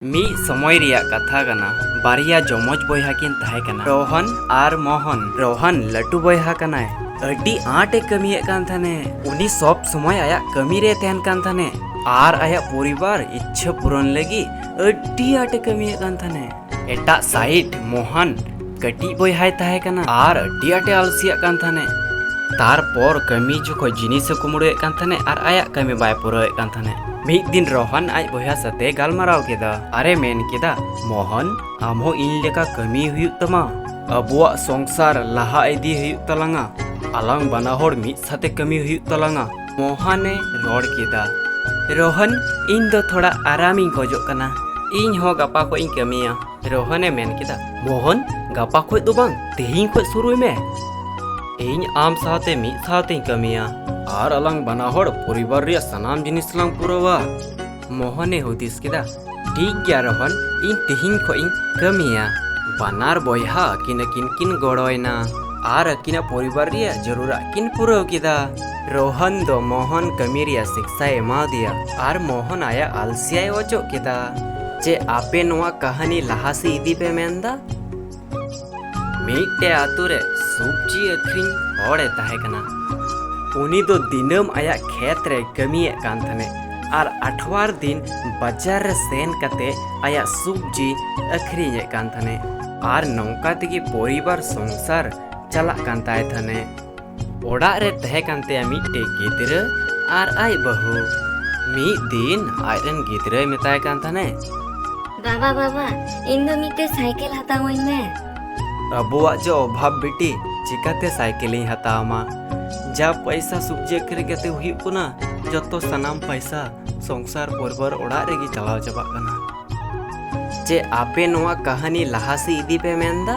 मी समय रिया कथा कना बारिया जमज बयहा किन ताहे कना रोहन आर मोहन। रोहन लटू बयहा कनाय अड्डी आटे कमिये कान थाने। उनी सब समय आया कमी रे तहन कान थाने आर आया परिवार इच्छा पूरण लगी अड्डी आटे कमिये कान थाने। एटा साइड मोहन कटी बयहाय ताहे कना आर अड्डी आटे आलसिया कान थाने। तारपर कमी जोखो जिनिस कुमड़े कान थाने आर आया कमी बाय पुराए कान थाने। मिद दिन रोहन आज बया साथे गालमाराव केदा अरे मेन केदा मोहन आमहो इन लेका कमी हुयुग तमा अबुआ संसार लाहा इदी हुयुग तलांगा आलांग बाना होड़ मिद साथे कमी हुयुग तलांगा। मोहने रोड़ केदा रोहन इन दो थोड़ा आरामिंग खोजो कना इन हो गपा को इन कमिया। रोहने मेन केदा मोहन गपा खोज दो बांग तेहिं खोज शुरू में इन आम साथे मिद साथे कमिया आर अलांग बाना होड़ परिवार रिया सनाम जिनिस लांग पुरवा। मोहने हुदिस केदा ठीक गया रोहन इन तेहिं खो इन कमिया बानार बयहा किन किन किन गड़ोयना आर अकिना परिवार रिया जरूरा किन पुरव केदा। रोहन दो मोहन कमी रिया शिक्षा एमा दिया आर मोहन आया आलसिया ओचो केदा जे आपे नोआ कहानी लाहासी इदी पे मेंदा। मिटे आतुरे सब्जी अखरिंग होड़े ताहे कना उनी दो दिनम आया खेत रे कमिये कान थाने आर आठवार दिन बाजार रे सेन कते आया सब्जी अखरिंगे कान थाने आर नौका तेगी परिवार संसार चला कान ताहे थाने। ओड़ा रे तहे कानते मिटे गिद्रा आर आय बहु मिद दिन आयरन गिद्रा मेताय कान थाने बाबा बाबा इन दो मिटे साइकिल हतावई में। अबुआ जो अभाव बेटी चिकाते साइकिल हतावमा जा पैसा सब्जी अखरी गते हुई कुना जतो सनाम पैसा संसार परिवार ओड़ा रेगी चलाव चाबा कना। जे आपे नोआ कहानी लाहासी इदी पे मेंदा